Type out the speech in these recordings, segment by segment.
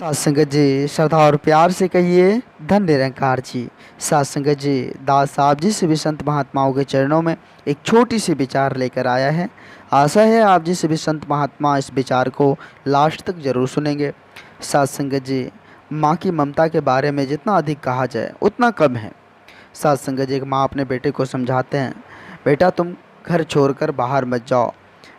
सात संगत जी श्रद्धा और प्यार से कहिए धन निरंकार जी। सात संगत जी दास साहब जी सभी संत महात्माओं के चरणों में एक छोटी सी विचार लेकर आया है। आशा है आप जी सभी संत महात्मा इस विचार को लास्ट तक जरूर सुनेंगे। सात संगत जी माँ की ममता के बारे में जितना अधिक कहा जाए उतना कम है। सात संगत जी एक माँ अपने बेटे को समझाते हैं, बेटा तुम घर छोड़कर बाहर मत जाओ।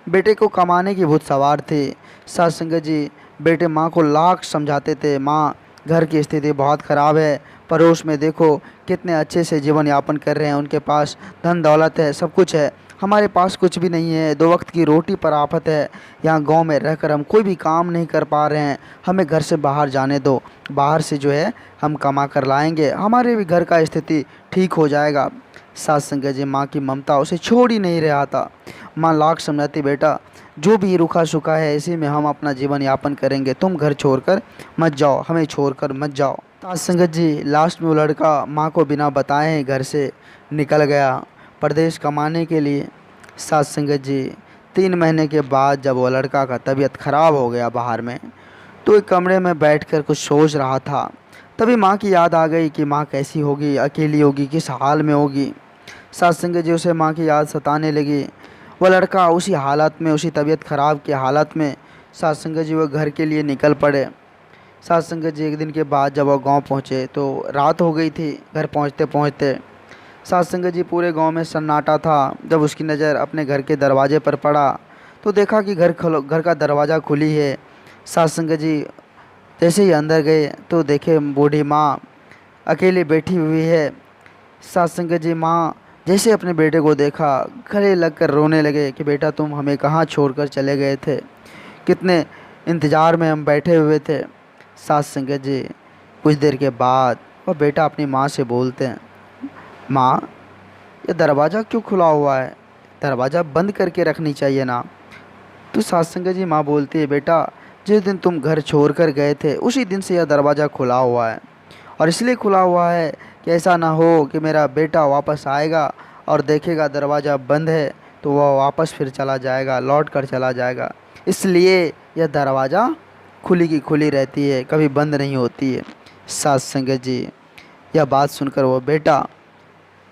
बेटे को कमाने की भूत सवार थी। सात संगत जी बेटे माँ को लाख समझाते थे, माँ घर की स्थिति बहुत ख़राब है, पड़ोस में देखो कितने अच्छे से जीवन यापन कर रहे हैं, उनके पास धन दौलत है, सब कुछ है, हमारे पास कुछ भी नहीं है, दो वक्त की रोटी पर आफत है, यहाँ गांव में रहकर हम कोई भी काम नहीं कर पा रहे हैं, हमें घर से बाहर जाने दो, बाहर से जो है हम कमा कर लाएंगे, हमारे भी घर का स्थिति ठीक हो जाएगा। सात संगत जी माँ की ममता उसे छोड़ ही नहीं रहा था। माँ लाख समझाती, बेटा जो भी रुखा सूखा है इसी में हम अपना जीवन यापन करेंगे, तुम घर छोड़कर मत जाओ, हमें छोड़कर मत जाओ। सात संगत जी लास्ट में वो लड़का माँ को बिना बताए घर से निकल गया प्रदेश कमाने के लिए। सात संगत जी 3 महीने के बाद जब वो लड़का का तबीयत ख़राब हो गया बाहर में, तो एक कमरे में बैठकर कुछ सोच रहा था। तभी माँ की याद आ गई कि माँ कैसी होगी, अकेली होगी, किस हाल में होगी। सात संगत जी उसे माँ की याद सताने लगी। वह लड़का उसी हालत में, उसी तबीयत ख़राब की हालत में सात संगत जी वह घर के लिए निकल पड़े। सात संगत जी एक दिन के बाद जब वह गांव पहुँचे तो रात हो गई थी। घर पहुँचते पहुँचते सात संगत जी पूरे गांव में सन्नाटा था। जब उसकी नज़र अपने घर के दरवाजे पर पड़ा तो देखा कि घर का दरवाज़ा खुली है। सात संगत जी जैसे ही अंदर गए तो देखे बूढ़ी माँ अकेले बैठी हुई है। सात संगत जी माँ जैसे अपने बेटे को देखा गले लगकर रोने लगे कि बेटा तुम हमें कहाँ छोड़कर चले गए थे, कितने इंतज़ार में हम बैठे हुए थे। सात संगत जी कुछ देर के बाद वह बेटा अपनी माँ से बोलते हैं, माँ ये दरवाज़ा क्यों खुला हुआ है, दरवाज़ा बंद करके रखनी चाहिए ना। तो सात संगत जी माँ बोलती है, बेटा जिस दिन तुम घर छोड़कर गए थे उसी दिन से यह दरवाज़ा खुला हुआ है, और इसलिए खुला हुआ है कि ऐसा ना हो कि मेरा बेटा वापस आएगा और देखेगा दरवाज़ा बंद है तो वह वापस फिर चला जाएगा, लौट कर चला जाएगा, इसलिए यह दरवाज़ा खुली की खुली रहती है, कभी बंद नहीं होती है। सात संगत जी यह बात सुनकर वो बेटा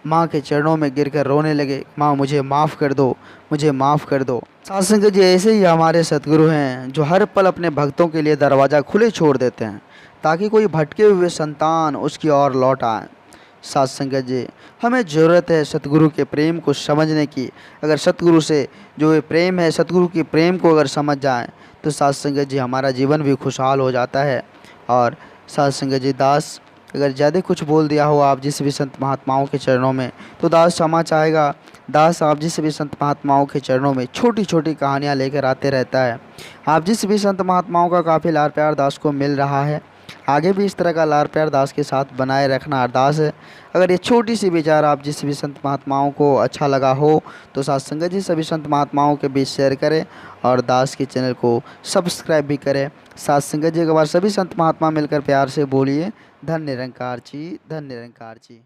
माँ के चरणों में गिरकर रोने लगे, माँ मुझे माफ़ कर दो, मुझे माफ़ कर दो। सात संगत जी ऐसे ही हमारे सतगुरु हैं जो हर पल अपने भक्तों के लिए दरवाज़ा खुले छोड़ देते हैं ताकि कोई भटके हुए संतान उसकी ओर लौट आए। सात संगत जी हमें ज़रूरत है सतगुरु के प्रेम को समझने की। अगर सतगुरु से जो ये प्रेम है, सतगुरु के प्रेम को अगर समझ जाएं तो सात संगत जी हमारा जीवन भी खुशहाल हो जाता है। और सात संगत जी दास अगर ज़्यादा कुछ बोल दिया हो आप जिस भी संत महात्माओं के चरणों में तो दास क्षमा चाहेगा। दास आप जिस भी संत महात्माओं के चरणों में छोटी छोटी कहानियाँ लेकर आते रहता है। आप जिस भी संत महात्माओं का काफ़ी लाड़ प्यार दास को मिल रहा है, आगे भी इस तरह का लाड़ प्यार दास के साथ बनाए रखना अरदास है। अगर ये छोटी सी विचार आप जिस भी संत महात्माओं को अच्छा लगा हो तो साथ संगत जी सभी संत महात्माओं के बीच शेयर करें और दास के चैनल को सब्सक्राइब भी करें। साथ संगत जी एक बार सभी संत महात्मा मिलकर प्यार से बोलिए, धन निरंकार जी, धन निरंकार जी।